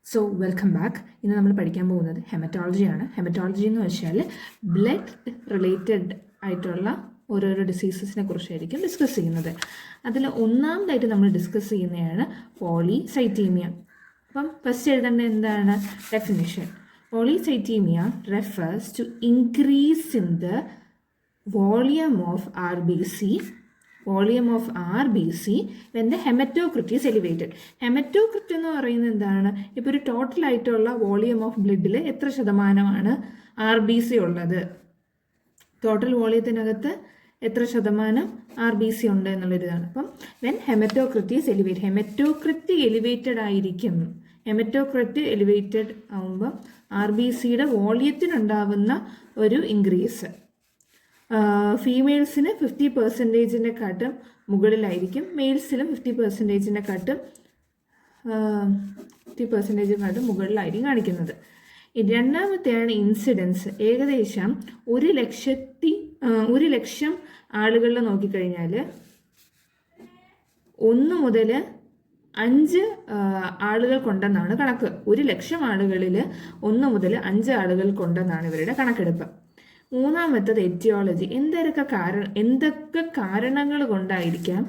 So welcome back. ഇന്ന് നമ്മൾ പഠിക്കാൻ പോകുന്നത് ഹെമറ്റോളജിയാണ്. ഹെമറ്റോളജി എന്ന് വെച്ചാൽ ബ്ലഡ് റിലേറ്റഡ് ആയിട്ടുള്ള ഓരോരോ ഡിസീസസിനെ കുറിച്ചായിരിക്കും ഡിസ്കസ് ചെയ്യുന്നത്. അതിൽ ഒന്നാമതായിട്ട് നമ്മൾ ഡിസ്കസ് ചെയ്യുന്നതാണ് പോളിസൈറ്റീമിയ. അപ്പം ഫസ്റ്റ് എഴുതേണ്ട എന്താണ് definition. Polycythemia refers to increase in the volume of RBC when the hematocrit is elevated. Hematocrit എന്ന് പറയുന്നത് എന്താണ്? ഇപ്പോൾ ഒരു ടോട്ടലായിട്ടുള്ള വോളിയം ഓഫ് ബ്ലഡിൽ എത്ര ശതമാനമാണ് RBC ഉള്ളത്, ടോട്ടൽ വോളിയത്തിനകത്ത് എത്ര ശതമാനം RBC ഉണ്ട് എന്നുള്ളൊരിതാണ്. അപ്പം when haematocrit is elevated, haematocrit elevated ആയിരിക്കും. ഹെമറ്റോക്രിറ്റ് എലിവേറ്റഡ് ആകുമ്പോൾ RBCയുടെ വോളിയത്തിനുണ്ടാവുന്ന ഒരു ഇൻക്രീസ് ഫീമെയിൽസിന് 50%-നെക്കാട്ടും മുകളിലായിരിക്കും, മെയിൽസിലും 50%-നെക്കാട്ടും മുകളിലായിരിക്കും കാണിക്കുന്നത്. രണ്ടാമത്തെയാണ് ഇൻസിഡൻസ്. ഏകദേശം 1,00,000 ആളുകളിൽ നോക്കിക്കഴിഞ്ഞാൽ 1 മുതൽ 5 ആളുകൾ കൊണ്ടെന്നാണ് കണക്ക്. 1,00,000 ആളുകളിൽ 1 മുതൽ 5 ആളുകൾ കൊണ്ടെന്നാണ് ഇവരുടെ കണക്കെടുപ്പ്. മൂന്നാമത്തത് എറ്റിയോളജി. എന്തൊക്കെ കാരണങ്ങൾ കൊണ്ടായിരിക്കാം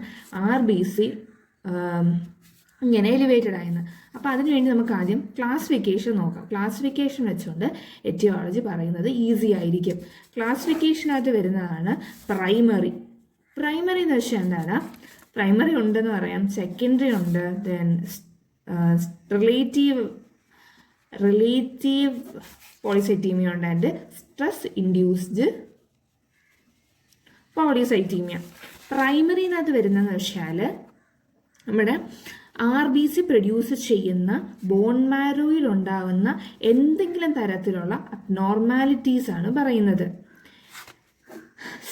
RBC ഇങ്ങനെ എലിവേറ്റഡ് ആയെന്ന്. അപ്പോൾ അതിനുവേണ്ടി നമുക്ക് ആദ്യം ക്ലാസിഫിക്കേഷൻ നോക്കാം. ക്ലാസിഫിക്കേഷൻ വെച്ചുകൊണ്ട് എറ്റിയോളജി പറയുന്നത് ഈസി ആയിരിക്കും. ക്ലാസിഫിക്കേഷനകത്ത് വരുന്നതാണ് പ്രൈമറി. പ്രൈമറി എന്ന് വെച്ചാൽ എന്താണ്? പ്രൈമറി ഉണ്ടെന്ന് പറയാം, സെക്കൻഡറി ഉണ്ട്, ദെൻ റിലേറ്റീവ് പോളിസൈറ്റീമിയ ഉണ്ട്, ആൻഡ് സ്ട്രെസ് ഇൻഡ്യൂസ്ഡ് പോളിസൈറ്റീമിയ. പ്രൈമറിനകത്ത് വരുന്നതെന്ന് വെച്ചാൽ നമ്മുടെ RBC പ്രൊഡ്യൂസ് ചെയ്യുന്ന ബോൺ മാരോയിൽ ഉണ്ടാവുന്ന എന്തെങ്കിലും തരത്തിലുള്ള അബ്നോർമാലിറ്റീസ് ആണ് പറയുന്നത്.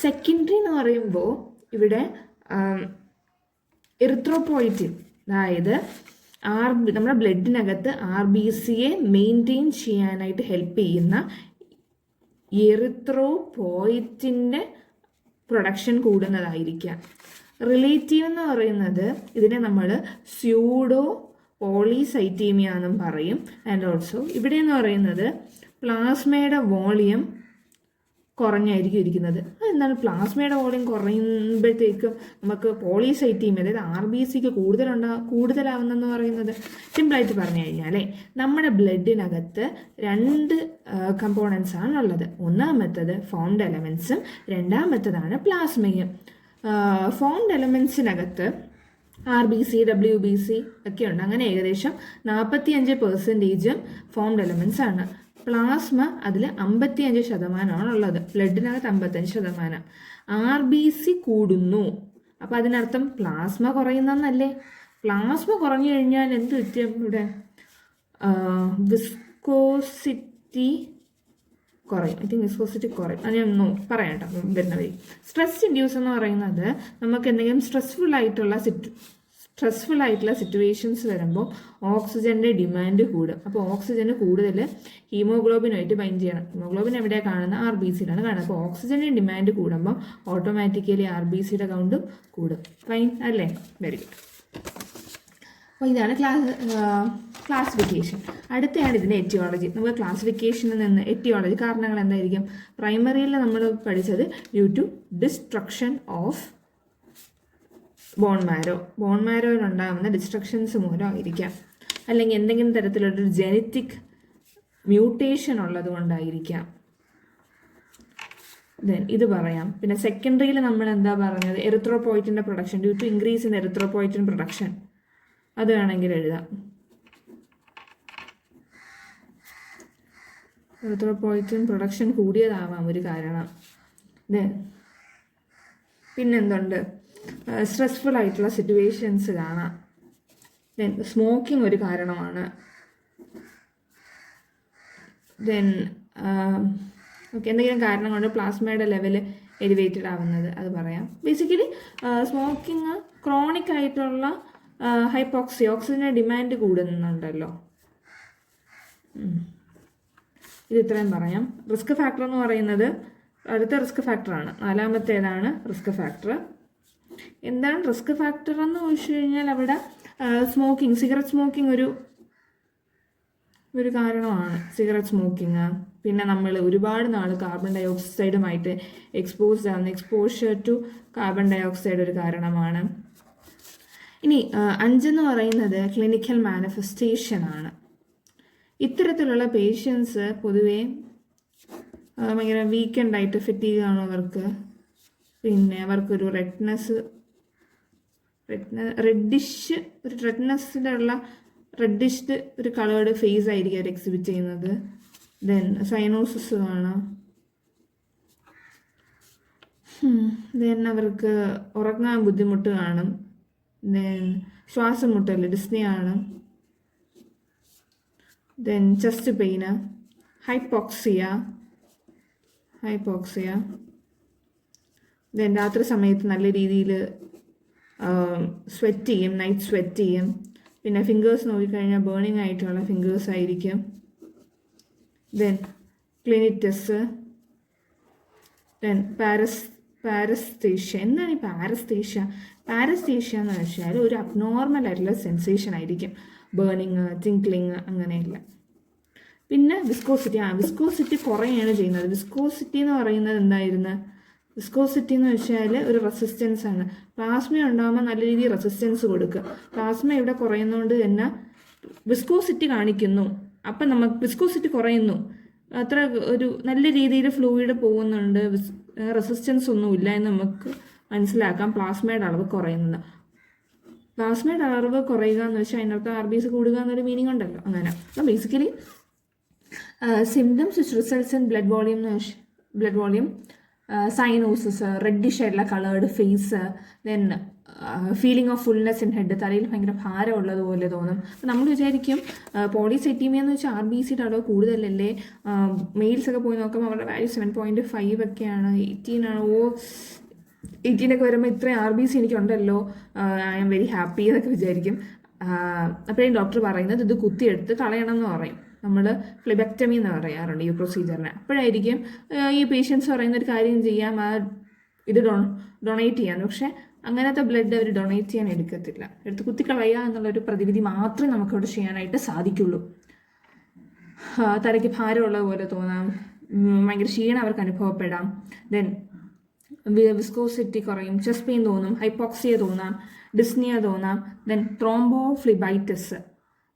സെക്കൻഡറി എന്ന് പറയുമ്പോൾ ഇവിടെ എറിത്രോപോയിറ്റിൻ, അതായത് നമ്മുടെ ബ്ലഡിനകത്ത് RBCയെ മെയിൻറ്റെയിൻ ചെയ്യാനായിട്ട് ഹെൽപ്പ് ചെയ്യുന്ന എറിത്രോപോയിറ്റിൻ്റെ പ്രൊഡക്ഷൻ കൂടുന്നതായിരിക്കാം. റിലേറ്റീവ് എന്ന് പറയുന്നത് ഇതിനെ നമ്മൾ സ്യൂഡോ പോളിസൈറ്റീമിയ എന്നും പറയും. ആൻഡ് ഓൾസോ ഇവിടെ എന്ന് പറയുന്നത് പ്ലാസ്മയുടെ വോളിയം കുറഞ്ഞായിരിക്കും ഇരിക്കുന്നത്. അതെന്താണ് പ്ലാസ്മയുടെ വോളിയം കുറയുമ്പോഴത്തേക്കും നമുക്ക് പോളിസൈറ്റീമിയ, അതായത് RBCക്ക് കൂടുതലാവുന്നെന്ന് പറയുന്നത്? സിമ്പിളായിട്ട് പറഞ്ഞു കഴിഞ്ഞാൽ നമ്മുടെ ബ്ലഡിനകത്ത് 2 കമ്പോണൻസ് ആണുള്ളത്. ഒന്നാമത്തത് ഫോംഡ് എലമെൻസും രണ്ടാമത്തതാണ് പ്ലാസ്മയും. ഫോംഡ് എലമെൻസിനകത്ത് RBC, WBC ഒക്കെ ഉണ്ട്. അങ്ങനെ ഏകദേശം 45% ഫോംഡ് എലമെൻസ് ആണ്. പ്ലാസ്മ അതിൽ 55% ഉള്ളത്. ബ്ലഡിനകത്ത് 55%. RBC കൂടുന്നു, അപ്പോൾ അതിനർത്ഥം പ്ലാസ്മ കുറയുന്നല്ലേ. പ്ലാസ്മ കുറഞ്ഞു കഴിഞ്ഞാൽ എന്ത് പറ്റും? ഇവിടെ വിസ്കോസിറ്റി കുറയും. വിസ്കോസിറ്റി കുറയും. അത് ഞാൻ പറയാം കേട്ടോ വരുന്ന വഴി. സ്ട്രെസ് ഇൻഡ്യൂസ് എന്ന് പറയുന്നത് നമുക്ക് എന്തെങ്കിലും സ്ട്രെസ്ഫുൾ ആയിട്ടുള്ള സിറ്റുവേഷൻസ് വരുമ്പോൾ ഓക്സിജൻ്റെ ഡിമാൻഡ് കൂടും. അപ്പോൾ ഓക്സിജന് കൂടുതൽ ഹീമോഗ്ലോബിനുമായിട്ട് ബൈൻഡ് ചെയ്യണം. ഹീമോഗ്ലോബിൻ എവിടെയാണ് കാണുന്നത്? RBCയിലാണ് കാണുന്നത്. അപ്പോൾ ഓക്സിജൻ്റെ ഡിമാൻഡ് കൂടുമ്പോൾ ഓട്ടോമാറ്റിക്കലി RBCയുടെ കൗണ്ടും കൂടും. ഫൈൻ അല്ലേ? Very good. അപ്പോൾ ഇതാണ് ക്ലാസിഫിക്കേഷൻ. അടുത്തയാണ് ഇതിൻ്റെ എറ്റിയോളജി. നമുക്ക് ക്ലാസിഫിക്കേഷനിൽ നിന്ന് എറ്റിയോളജി കാരണങ്ങൾ എന്തായിരിക്കും? പ്രൈമറിയിൽ നമ്മൾ പഠിച്ചത് due to destruction of bone മാരോയിലുണ്ടാകുന്ന ഡിസ്ട്രക്ഷൻസ് മൂലമായിരിക്കാം, അല്ലെങ്കിൽ എന്തെങ്കിലും തരത്തിലുള്ളൊരു ജെനറ്റിക് മ്യൂട്ടേഷൻ ഉള്ളത് കൊണ്ടായിരിക്കാം. ദെൻ ഇത് പറയാം. പിന്നെ സെക്കൻഡറിയിൽ നമ്മൾ എന്താ പറഞ്ഞത്? എറിത്രോപോയിറ്റിൻ്റെ production, due to increase in erythropoietin production, അത് വേണമെങ്കിൽ എഴുതാം. എറിത്രോപോയിറ്റിൻ പ്രൊഡക്ഷൻ കൂടിയതാവാം ഒരു കാരണം. പിന്നെന്തുണ്ട്? സ്ട്രെസ്ഫുൾ ആയിട്ടുള്ള സിറ്റുവേഷൻസ് കാണാം. ദെൻ സ്മോക്കിംഗ് ഒരു കാരണമാണ്. ദെൻ എന്തെങ്കിലും കാരണം കൊണ്ട് പ്ലാസ്മയുടെ ലെവൽ എലിവേറ്റഡ് ആവുന്നത്, അത് പറയാം. ബേസിക്കലി സ്മോക്കിംഗ് ക്രോണിക് ആയിട്ടുള്ള ഹൈപ്പോക്സി, ഓക്സിജൻ്റെ ഡിമാൻഡ് കൂടുന്നുണ്ടല്ലോ. ഇത് ഇത്രയും പറയാം. റിസ്ക് ഫാക്ടർ എന്ന് പറയുന്നത് അടുത്ത റിസ്ക് ഫാക്ടറാണ്. 4ാമത്തേതാണ് റിസ്ക് ഫാക്ടർ. എന്താണ് റിസ്ക് ഫാക്ടർ എന്ന് ചോദിച്ചു കഴിഞ്ഞാൽ അവിടെ സിഗരറ്റ് സ്മോക്കിംഗ് ഒരു ഒരു കാരണമാണ് സിഗരറ്റ് സ്മോക്കിങ്. പിന്നെ നമ്മൾ ഒരുപാട് നാൾ കാർബൺ ഡൈ ഓക്സൈഡുമായിട്ട് എക്സ്പോസ്ഡ് ആവുന്ന exposure to carbon dioxide ഒരു കാരണമാണ്. ഇനി 5 എന്ന് പറയുന്നത് ക്ലിനിക്കൽ മാനിഫെസ്റ്റേഷൻ ആണ്. ഇത്തരത്തിലുള്ള പേഷ്യൻസ് പൊതുവേ ഭയങ്കര വീക്കെൻഡായിട്ട് ഫെറ്റീഗ് ആണ് അവർക്ക്. പിന്നെ അവർക്കൊരു റെഡിഷ് ഒരു റെഡ്നെസ്സിൻ്റെ ഉള്ള റെഡിഷ്ഡ് ഒരു കളേർഡ് ഫേസ് ആയിരിക്കും അവർ എക്സിബിറ്റ് ചെയ്യുന്നത്. ദെൻ സൈനോസിസ് കാണാം. ദെൻ അവർക്ക് ഉറങ്ങാൻ ബുദ്ധിമുട്ട് കാണും. ദെൻ ശ്വാസം മുട്ടൽ ഡിസ്നി ആണ്. Then chest pain, hypoxia. Then രാത്രി സമയത്ത് നല്ല രീതിയിൽ സ്വെറ്റ് ചെയ്യും, നൈറ്റ് സ്വെറ്റ് ചെയ്യും. പിന്നെ ഫിംഗേഴ്സ് നോക്കിക്കഴിഞ്ഞാൽ ബേണിംഗ് ആയിട്ടുള്ള ഫിംഗേഴ്സ് ആയിരിക്കും. ദെൻ ക്ലിനിറ്റസ്. ദെൻ പാരസ്തേഷ്യ. എന്താണ് ഈ പാരസ്തേഷ്യ എന്ന് വെച്ചാൽ ഒരു അബ്നോർമൽ ആയിട്ടുള്ള സെൻസേഷൻ ആയിരിക്കും. ബേണിങ്, ടിങ്ക്ലിങ് അങ്ങനെയില്ല. പിന്നെ വിസ്കോസിറ്റി കുറയാണ് ചെയ്യുന്നത്. വിസ്കോസിറ്റി എന്ന് പറയുന്നത് എന്തായിരുന്നു? വിസ്കോസിറ്റി എന്ന് വെച്ചാൽ ഒരു റെസിസ്റ്റൻസ് ആണ്. പ്ലാസ്മ ഉണ്ടാകുമ്പോൾ നല്ല രീതിയിൽ റെസിസ്റ്റൻസ് കൊടുക്കുക. പ്ലാസ്മ ഇവിടെ കുറയുന്നതുകൊണ്ട് തന്നെ വിസ്കോസിറ്റി കാണിക്കുന്നു. അപ്പം നമുക്ക് വിസ്കോസിറ്റി കുറയുന്നു, അത്ര ഒരു നല്ല രീതിയിൽ ഫ്ലൂയിഡ് പോകുന്നുണ്ട്, റെസിസ്റ്റൻസ് ഒന്നുമില്ല എന്ന് നമുക്ക് മനസ്സിലാക്കാം. പ്ലാസ്മയുടെ അളവ് കുറയുന്നത്. പ്ലാസ്മയുടെ അളവ് കുറയുക എന്ന് വെച്ചാൽ അതിനകത്ത് RBC കൂടുക എന്നൊരു മീനിങ് ഉണ്ടല്ലോ. അങ്ങനെ അപ്പം basically symptoms which results in blood volume, cyanosis, reddish ആയിട്ടുള്ള coloured face, then feeling of fullness in head, തലയിൽ ഭയങ്കര ഭാരം ഉള്ളതുപോലെ തോന്നും. അപ്പം നമ്മൾ വിചാരിക്കും പോളിസൈറ്റീമിയ എന്ന് വെച്ചാൽ RBCയുടെ അളവ് കൂടുതലല്ലേ. മെയിൽസൊക്കെ പോയി നോക്കുമ്പോൾ അവരുടെ വാല്യൂ 7.5 ഒക്കെയാണ്, 18 ആണ്. 18 വരുമ്പോൾ ഇത്രയും RBC എനിക്കുണ്ടല്ലോ, ഐ ആം വെരി ഹാപ്പി എന്നൊക്കെ വിചാരിക്കും. അപ്പോഴേക്കും ഡോക്ടർ പറയുന്നത് ഇത് കുത്തിയെടുത്ത് കളയണം എന്ന് പറയും. നമ്മൾ ഫ്ലെബക്ടമി എന്ന് പറയാറുണ്ട് ഈ പ്രൊസീജിയറിന്. അപ്പോഴായിരിക്കും ഈ പേഷ്യൻസ് പറയുന്ന ഒരു കാര്യം ചെയ്യാം, ഇത് ഡൊണേറ്റ് ചെയ്യാൻ. പക്ഷേ അങ്ങനത്തെ ബ്ലഡ് അവർ ഡൊണേറ്റ് ചെയ്യാൻ എടുക്കത്തില്ല. എടുത്ത് കുത്തിക്കളയുക എന്നുള്ളൊരു പ്രതിവിധി മാത്രമേ നമുക്കവിടെ ചെയ്യാനായിട്ട് സാധിക്കുള്ളൂ. തലയ്ക്ക് ഭാരമുള്ളത് പോലെ തോന്നാം, ഭയങ്കര ക്ഷീണം അവർക്ക് അനുഭവപ്പെടാം. ദെൻ വിസ്കോസിറ്റി കുറയും, ചെസ്റ്റ് പെയിൻ തോന്നും, ഹൈപ്പോക്സിയ തോന്നാം, ഡിസ്നിയ തോന്നാം. ദെൻ ത്രോംബോഫ്ലിബൈറ്റിസ്,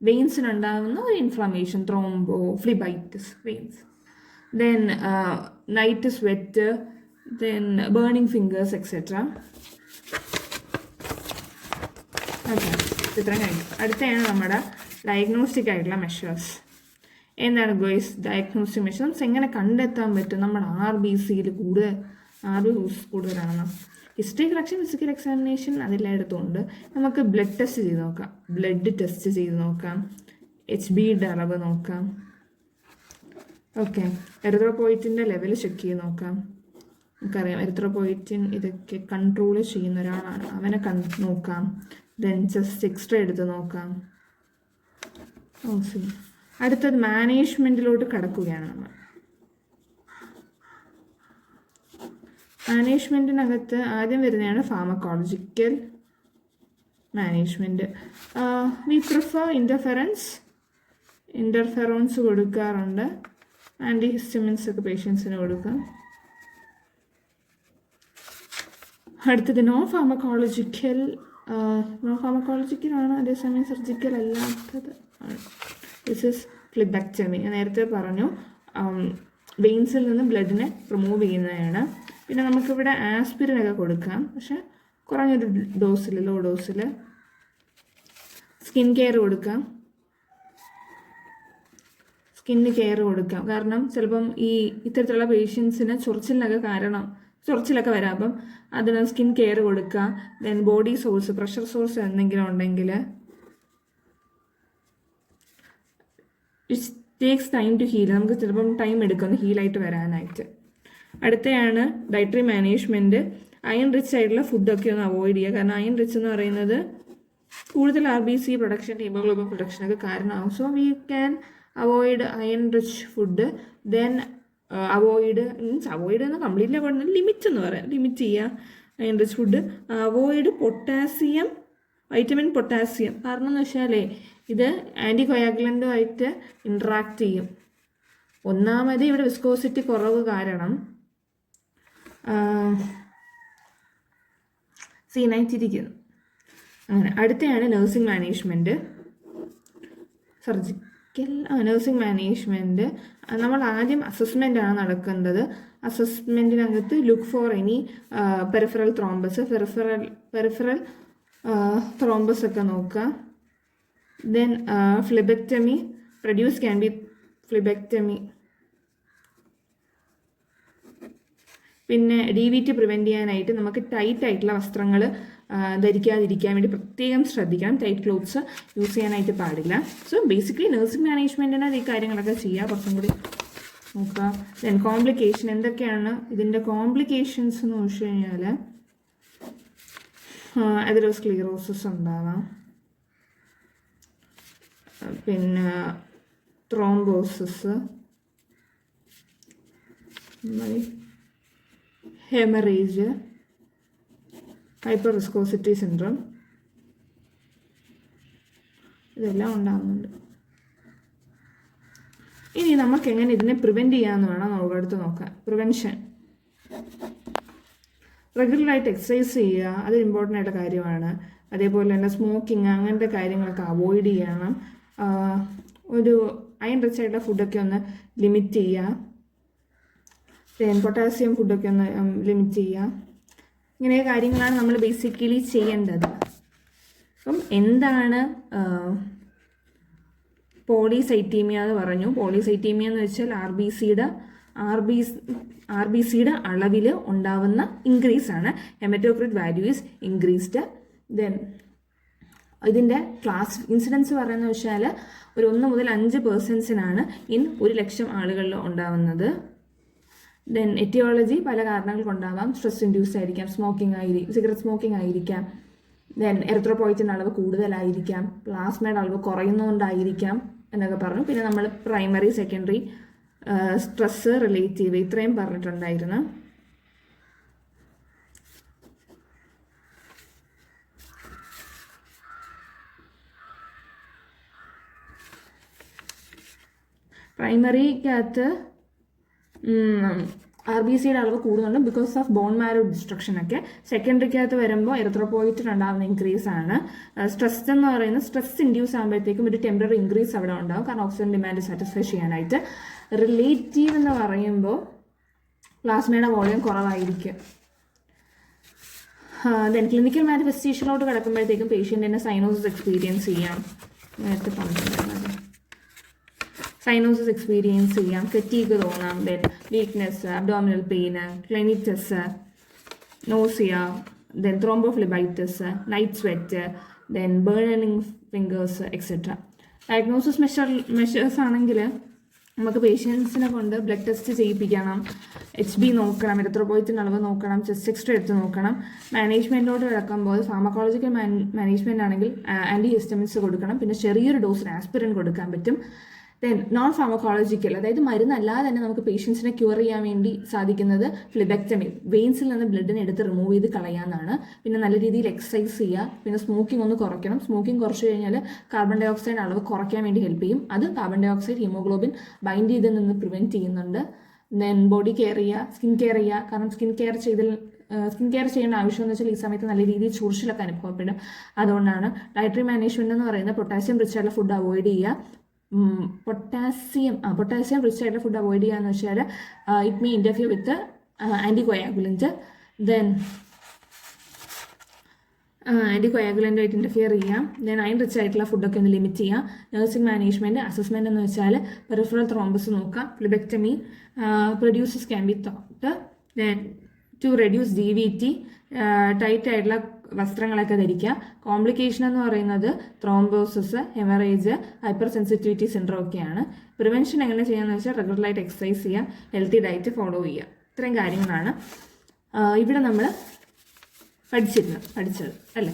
വെയിൻസിനുണ്ടാകുന്ന ഒരു inflammation, thrombophlebitis veins. Then night sweat, then burning fingers etcetera. Okay, ഇത്രയും കഴിഞ്ഞു. അടുത്തതാണ് നമ്മുടെ ഡയഗ്നോസ്റ്റിക് ആയിട്ടുള്ള മെഷേഴ്സ്. എന്താണ് ഗോയ്സ് ഡയഗ്നോസ്റ്റിക് മെഷേഴ്സ്? എങ്ങനെ കണ്ടെത്താൻ പറ്റും നമ്മുടെ RBCയിൽ കൂടുതലാണെന്ന്? ഹിസ്റ്ററി കളക്ഷൻ, ഫിസിക്കൽ എക്സാമിനേഷൻ അതെല്ലായിടത്തും ഉണ്ട്. നമുക്ക് ബ്ലഡ് ടെസ്റ്റ് ചെയ്ത് നോക്കാം. ബ്ലഡ് ടെസ്റ്റ് ചെയ്ത് നോക്കാം, HBയുടെ അളവ് നോക്കാം. ഓക്കെ, എറിത്രോപോയിറ്റിൻ്റെ ലെവൽ ചെക്ക് ചെയ്ത് നോക്കാം. നമുക്കറിയാം എറിത്രോപോയിറ്റിൻ ഇതൊക്കെ കൺട്രോൾ ചെയ്യുന്ന ഒരാളാണ്, അവനെ നോക്കാം. ദെൻ ചെസ്റ്റ് എക്സ്റേ എടുത്ത് നോക്കാം. അടുത്തത് മാനേജ്മെൻറ്റിലോട്ട് കടക്കുകയാണ് നമ്മൾ. മാനേജ്മെൻറ്റിനകത്ത് ആദ്യം വരുന്നതാണ് ഫാർമക്കോളജിക്കൽ മാനേജ്മെൻറ്റ്. വി പ്രിഫർ ഇൻ്റർഫെറോൺസ് കൊടുക്കാറുണ്ട്. ആൻറ്റിഹിസ്റ്റമിൻസ് ഒക്കെ പേഷ്യൻസിന് കൊടുക്കാം. അടുത്തത് നോൺ ഫാർമക്കോളജിക്കലാണ്, അതേസമയം സർജിക്കൽ അല്ലാത്തത് ആണ്. This is phlebectomy. ഞാൻ നേരത്തെ പറഞ്ഞു, വെയിൻസിൽ നിന്ന് ബ്ലഡിനെ റിമൂവ് ചെയ്യുന്നതാണ്. പിന്നെ നമുക്കിവിടെ ആസ്പിരിനൊക്കെ കൊടുക്കാം, പക്ഷെ കുറഞ്ഞൊരു ഡോസിൽ, ലോ ഡോസിൽ. സ്കിന്നിന് കെയർ കൊടുക്കാം. കാരണം ചിലപ്പം ഈ ഇത്തരത്തിലുള്ള പേഷ്യൻസിന് ചൊറിച്ചിലൊക്കെ വരാം. അപ്പം അതിന് സ്കിൻ കെയർ കൊടുക്കുക. Then body sores, pressure sores എന്തെങ്കിലും ഉണ്ടെങ്കിൽ it takes time to heal. നമുക്ക് ചിലപ്പം ടൈം എടുക്കും ഹീലായിട്ട് വരാനായിട്ട്. അടുത്തയാണ് ഡയറ്ററി മാനേജ്മെൻറ്റ്. അയൺ റിച്ച് ആയിട്ടുള്ള ഫുഡൊക്കെ ഒന്ന് അവോയ്ഡ് ചെയ്യുക. കാരണം അയൺ റിച്ച് എന്ന് പറയുന്നത് കൂടുതൽ RBC പ്രൊഡക്ഷൻ, ഹീമോഗ്ലോബിൻ പ്രൊഡക്ഷനൊക്കെ കാരണമാകും. So we can avoid iron rich food. Then avoid എന്ന് കംപ്ലീറ്റ്ലി അവോയ്ഡ്, ലിമിറ്റ് എന്ന് പറയാം, ലിമിറ്റ് ചെയ്യുക iron rich food. Avoid vitamin potassium. കാരണം എന്ന് വെച്ചാലേ ഇത് ആൻറ്റി കൊയാഗുലൻ്റുമായിട്ട് ഇൻട്രാക്ട് ചെയ്യും. ഒന്നാമത് ഇവിടെ വിസ്കോസിറ്റി കുറവ് കാരണം സീനായിട്ടിരിക്കുന്നു. അങ്ങനെ അടുത്തയാണ് നഴ്സിംഗ് മാനേജ്മെൻറ്റ്, നഴ്സിംഗ് മാനേജ്മെൻറ്റ്. നമ്മൾ ആദ്യം അസസ്മെൻ്റ് ആണ് നടക്കുന്നത്. അസസ്മെൻറ്റിനകത്ത് look for any peripheral thrombus, peripheral thrombus ഒക്കെ നോക്കുക. Then phlebectomy, produce can be phlebectomy. പിന്നെ DVT പ്രിവെൻറ്റ് ചെയ്യാനായിട്ട് നമുക്ക് ടൈറ്റ് ആയിട്ടുള്ള വസ്ത്രങ്ങൾ ധരിക്കാതിരിക്കാൻ വേണ്ടി പ്രത്യേകം ശ്രദ്ധിക്കണം. ടൈറ്റ് ക്ലോത്ത്സ് യൂസ് ചെയ്യാനായിട്ട് പാടില്ല. സോ ബേസിക്കലി നഴ്സിംഗ് മാനേജ്മെൻറ്റിന് ഈ കാര്യങ്ങളൊക്കെ ചെയ്യുക, കുറച്ചും കൂടി നോക്കുക. ദെൻ കോംപ്ലിക്കേഷൻ എന്തൊക്കെയാണ് ഇതിൻ്റെ കോംപ്ലിക്കേഷൻസ് എന്ന് വെച്ച് കഴിഞ്ഞാൽ അതിറോസ്ക്ലീറോസിസ് ഉണ്ടാവാം, പിന്നെ thrombosis, haemorrhage, hyper viscosity syndrome, ഇതെല്ലാം ഉണ്ടാകുന്നുണ്ട്. ഇനി നമുക്ക് എങ്ങനെ ഇതിനെ പ്രിവെൻറ്റ് ചെയ്യാമെന്ന് വേണം നമുക്ക് അടുത്ത് നോക്കാം. പ്രിവെൻഷൻ, റെഗുലറായിട്ട് എക്സസൈസ് ചെയ്യുക, അത് ഇമ്പോർട്ടൻ്റ് ആയിട്ടുള്ള കാര്യമാണ്. അതേപോലെ തന്നെ സ്മോക്കിങ് അങ്ങനത്തെ കാര്യങ്ങളൊക്കെ അവോയ്ഡ് ചെയ്യണം. ഒരു അയൺ റിച്ച് ആയിട്ടുള്ള ഫുഡൊക്കെ ഒന്ന് ലിമിറ്റ് ചെയ്യുക. പൊട്ടാസ്യം ഫുഡൊക്കെ ഒന്ന് ലിമിറ്റ് ചെയ്യുക. ഇങ്ങനെ കാര്യങ്ങളാണ് നമ്മൾ ബേസിക്കലി ചെയ്യേണ്ടത്. അപ്പം എന്താണ് പോളിസൈറ്റീമിയ എന്ന് പറഞ്ഞു. പോളിസൈറ്റീമിയ എന്ന് വെച്ചാൽ ആർ ബി സിയുടെ അളവിൽ ഉണ്ടാവുന്ന ഇൻക്രീസ് ആണ്. Haematocrit value is increased. Then ഇതിൻ്റെ ക്ലാസ് ഇൻസിഡൻസ് പറയുന്നത് വെച്ചാൽ ഒരു 1 മുതൽ 5% ഇൻ 1,00,000 ആളുകളിൽ ഉണ്ടാവുന്നത്. ദെൻ എറ്റിയോളജി പല കാരണങ്ങൾ കൊണ്ടാവാം. സ്ട്രെസ് ഇൻഡ്യൂസ്ഡ് ആയിരിക്കാം, സിഗരറ്റ് സ്മോക്കിംഗ് ആയിരിക്കാം. ദെൻ എറിത്രോപോയിറ്റിൻ്റെ അളവ് കൂടുതലായിരിക്കാം, പ്ലാസ്മയുടെ അളവ് കുറയുന്നതുകൊണ്ടായിരിക്കാം എന്നൊക്കെ പറഞ്ഞു. പിന്നെ നമ്മൾ പ്രൈമറി സെക്കൻഡറി സ്ട്രെസ് റിലേറ്റീവ് ഇത്രയും പറഞ്ഞിട്ടുണ്ടായിരുന്നു. പ്രൈമറിക്കകത്ത് RBCയുടെ അളവ് കൂടുന്നുണ്ട് because of bone marrow destruction ഒക്കെ. സെക്കൻഡറിക്കകത്ത് വരുമ്പോൾ എറിത്രോപോയിറ്റിൽ ഉണ്ടാകുന്ന ഇൻക്രീസ് ആണ്. സ്ട്രെസ് എന്ന് പറയുന്നത് സ്ട്രെസ് ഇൻഡ്യൂസ് ആകുമ്പോഴത്തേക്കും ഒരു ടെമ്പററി ഇൻക്രീസ് അവിടെ ഉണ്ടാകും, കാരണം ഓക്സിജൻ ഡിമാൻഡ് സാറ്റിസ്ഫൈ ചെയ്യാനായിട്ട്. റിലേറ്റീവ് എന്ന് പറയുമ്പോൾ പ്ലാസ്മയുടെ വോളിയം കുറവായിരിക്കും. ദെൻ ക്ലിനിക്കൽ മാനിഫെസ്റ്റേഷനിലോട്ട് കിടക്കുമ്പോഴത്തേക്കും പേഷ്യൻറ്റിന് സൈനോസിസ് എക്സ്പീരിയൻസ് ചെയ്യാം. നേരത്തെ പറഞ്ഞിട്ടുണ്ടായിരുന്നത് സൈനോസിസ് എക്സ്പീരിയൻസ് ചെയ്യാം, ഫെറ്റീഗ് തോന്നാം, ദെൻ വീക്ക്നെസ്, അബ്ഡോമിനൽ പെയിന്, ക്ലെനിറ്റസ്, nausea, then thrombophlebitis, night sweat, then burning fingers etcetera. Diagnosis measures ആണെങ്കിൽ നമുക്ക് പേഷ്യൻസിനെ കൊണ്ട് ബ്ലഡ് ടെസ്റ്റ് ചെയ്യിപ്പിക്കണം, HB നോക്കണം, എറിത്രോപോയിറ്റിൻ അളവ് നോക്കണം, ചെസ്റ്റ് എക്സ്റേ എടുത്ത് നോക്കണം. മാനേജ്മെൻറ്റോട് കിടക്കുമ്പോൾ ഫാർമക്കോളജിക്കൽ മാനേജ്മെൻറ്റ് ആണെങ്കിൽ ആൻറ്റി ഹിസ്റ്റമിൻസ് കൊടുക്കണം, പിന്നെ ചെറിയൊരു ഡോസിന് ആസ്പിരിൻ കൊടുക്കാൻ പറ്റും. ദെൻ നോൺ ഫാർമക്കോളജിക്കൽ, അതായത് മരുന്നല്ലാതെ തന്നെ നമുക്ക് പേഷ്യൻസിനെ ക്യൂർ ചെയ്യാൻ വേണ്ടി സാധിക്കുന്നത് ഫ്ലിബെക്ടമി, വെയിൻസിൽ നിന്ന് ബ്ലഡിനെ എടുത്ത് റിമൂവ് ചെയ്ത് കളയാമെന്നാണ്. പിന്നെ നല്ല രീതിയിൽ എക്സസൈസ് ചെയ്യുക, പിന്നെ സ്മോക്കിംഗ് ഒന്ന് കുറയ്ക്കണം. സ്മോക്കിംഗ് കുറച്ച് കഴിഞ്ഞാൽ കാർബൺ ഡൈ ഓക്സൈഡ് അളവ് കുറയ്ക്കാൻ വേണ്ടി ഹെൽപ്പ് ചെയ്യും. അത് carbon dioxide haemoglobin bind ചെയ്ത് നിന്ന് പ്രിവെൻറ്റ് ചെയ്യുന്നുണ്ട്. ദെൻ ബോഡി കെയർ ചെയ്യുക, സ്കിൻ കെയർ ചെയ്യുക. കാരണം സ്കിൻ കെയർ ചെയ്യേണ്ട ആവശ്യമെന്ന് വെച്ചാൽ ഈ സമയത്ത് നല്ല രീതിയിൽ ചൊറിച്ചിലൊക്കെ അനുഭവപ്പെടും. അതുകൊണ്ടാണ് ഡയറ്ററി മാനേജ്മെൻറ്റ് എന്ന് പറയുന്നത് പൊട്ടാസ്യം റിച്ച് ആയിട്ടുള്ള ഫുഡ് അവോയ്ഡ് ചെയ്യുക. പൊട്ടാസ്യം റിച്ച് ആയിട്ടുള്ള ഫുഡ് അവോയ്ഡ് ചെയ്യുക എന്ന് വെച്ചാൽ it may interfere with anticoagulant. Then ആൻറ്റികോയാഗുലൻ്റായിട്ട് ഇൻ്റർഫിയർ ചെയ്യാം. ദെൻ അയൺ റിച്ച് ആയിട്ടുള്ള ഫുഡൊക്കെ ഒന്ന് ലിമിറ്റ് ചെയ്യാം. നഴ്സിംഗ് മാനേജ്മെൻറ്റ് അസസ്മെൻറ്റ് എന്ന് വെച്ചാൽ പെരിഫറൽ ത്രോംബസ് നോക്കുക, phlebectomy, produces can be thought. Then to reduce DVT, tight ആയിട്ടുള്ള വസ്ത്രങ്ങളൊക്കെ ധരിക്കുക. കോംപ്ലിക്കേഷൻ എന്ന് പറയുന്നത് thrombosis, haemorrhage, hypersensitivity syndrome ഒക്കെയാണ്. പ്രിവെൻഷൻ എങ്ങനെ ചെയ്യാമെന്ന് വെച്ചാൽ റെഗുലറായിട്ട് എക്സസൈസ് ചെയ്യുക, ഹെൽത്തി ഡയറ്റ് ഫോളോ ചെയ്യുക. ഇത്രയും കാര്യങ്ങളാണ് ഇവിടെ നമ്മൾ പഠിച്ചത് അല്ലേ.